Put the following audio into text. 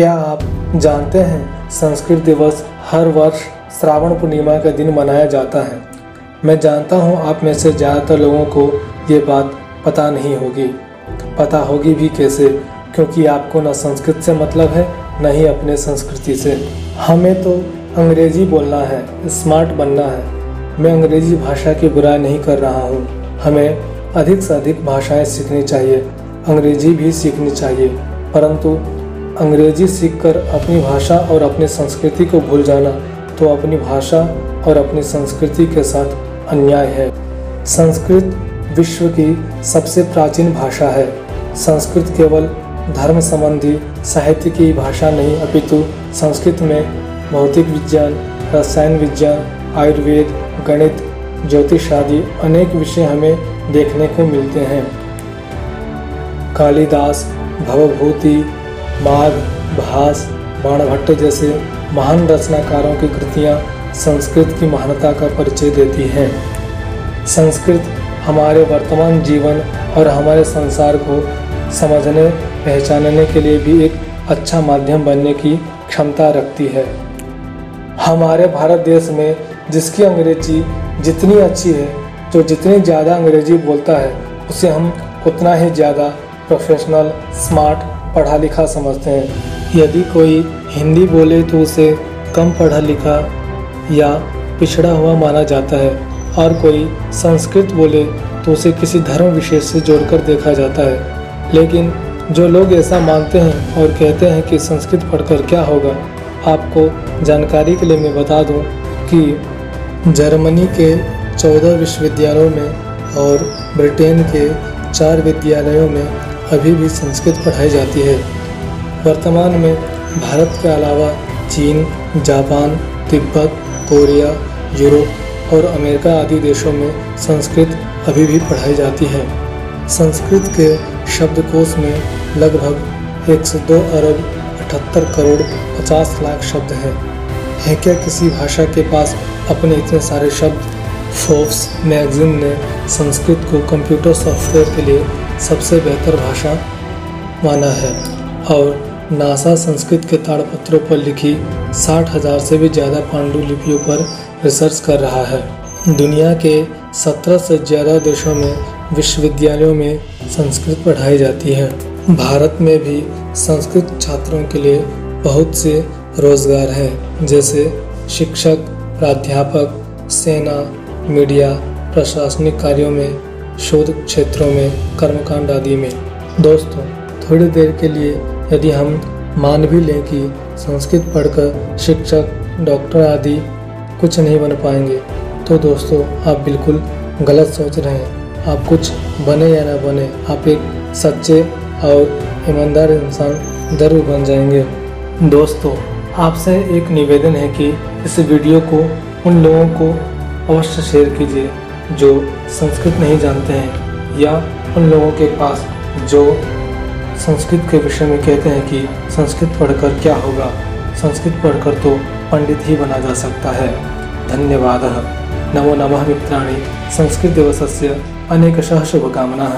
क्या आप जानते हैं संस्कृत दिवस हर वर्ष श्रावण पूर्णिमा के दिन मनाया जाता है। मैं जानता हूँ आप में से ज़्यादातर लोगों को ये बात पता नहीं होगी। पता होगी भी कैसे, क्योंकि आपको न संस्कृत से मतलब है न ही अपने संस्कृति से। हमें तो अंग्रेजी बोलना है, स्मार्ट बनना है। मैं अंग्रेजी भाषा की बुराई नहीं कर रहा हूँ। हमें अधिक से अधिक भाषाएं सीखनी चाहिए, अंग्रेजी भी सीखनी चाहिए, परंतु अंग्रेजी सीखकर अपनी भाषा और अपनी संस्कृति को भूल जाना तो अपनी भाषा और अपनी संस्कृति के साथ अन्याय है। संस्कृत विश्व की सबसे प्राचीन भाषा है। संस्कृत केवल धर्म संबंधी साहित्य की भाषा नहीं, अपितु संस्कृत में भौतिक विज्ञान, रसायन विज्ञान, आयुर्वेद, गणित, ज्योतिष आदि अनेक विषय हमें देखने को मिलते हैं। कालिदास, भवभूति, माघ, भास, बाणभट्ट जैसे महान रचनाकारों की कृतियाँ संस्कृत की महानता का परिचय देती हैं। संस्कृत हमारे वर्तमान जीवन और हमारे संसार को समझने पहचानने के लिए भी एक अच्छा माध्यम बनने की क्षमता रखती है। हमारे भारत देश में जिसकी अंग्रेजी जितनी अच्छी है, जो जितनी ज़्यादा अंग्रेजी बोलता है, उसे हम उतना ही ज़्यादा प्रोफेशनल, स्मार्ट, पढ़ा लिखा समझते हैं। यदि कोई हिंदी बोले तो उसे कम पढ़ा लिखा या पिछड़ा हुआ माना जाता है, और कोई संस्कृत बोले तो उसे किसी धर्म विशेष से जोड़कर देखा जाता है। लेकिन जो लोग ऐसा मानते हैं और कहते हैं कि संस्कृत पढ़कर क्या होगा, आपको जानकारी के लिए मैं बता दूं कि जर्मनी के 14 विश्वविद्यालयों में और ब्रिटेन के 4 विद्यालयों में अभी भी संस्कृत पढ़ाई जाती है। वर्तमान में भारत के अलावा चीन, जापान, तिब्बत, कोरिया, यूरोप और अमेरिका आदि देशों में संस्कृत अभी भी पढ़ाई जाती है। संस्कृत के शब्दकोश में लगभग 102 अरब 78 करोड़ 50 लाख शब्द हैं। है क्या किसी भाषा के पास अपने इतने सारे शब्द? फोर्ब्स मैगजीन ने संस्कृत को कंप्यूटर सॉफ्टवेयर के लिए सबसे बेहतर भाषा माना है, और नासा संस्कृत के ताड़पत्रों पर लिखी 60,000 से भी ज़्यादा पांडुलिपियों पर रिसर्च कर रहा है। दुनिया के 17 से ज़्यादा देशों में विश्वविद्यालयों में संस्कृत पढ़ाई जाती है। भारत में भी संस्कृत छात्रों के लिए बहुत से रोजगार हैं, जैसे शिक्षक, प्राध्यापक, सेना, मीडिया, प्रशासनिक कार्यों में, शोध क्षेत्रों में, कर्मकांड आदि में। दोस्तों, थोड़ी देर के लिए यदि हम मान भी लें कि संस्कृत पढ़कर शिक्षक, डॉक्टर आदि कुछ नहीं बन पाएंगे, तो दोस्तों आप बिल्कुल गलत सोच रहे हैं। आप कुछ बने या ना बने, आप एक सच्चे और ईमानदार इंसान जरूर बन जाएंगे। दोस्तों, आपसे एक निवेदन है कि इस वीडियो को उन लोगों को अवश्य शेयर कीजिए जो संस्कृत नहीं जानते हैं, या उन लोगों के पास जो संस्कृत के विषय में कहते हैं कि संस्कृत पढ़कर क्या होगा, संस्कृत पढ़कर तो पंडित ही बना जा सकता है। धन्यवादः। नमो नमः मित्राणि। संस्कृत दिवसस्य अनेकशः शुभकामनाः।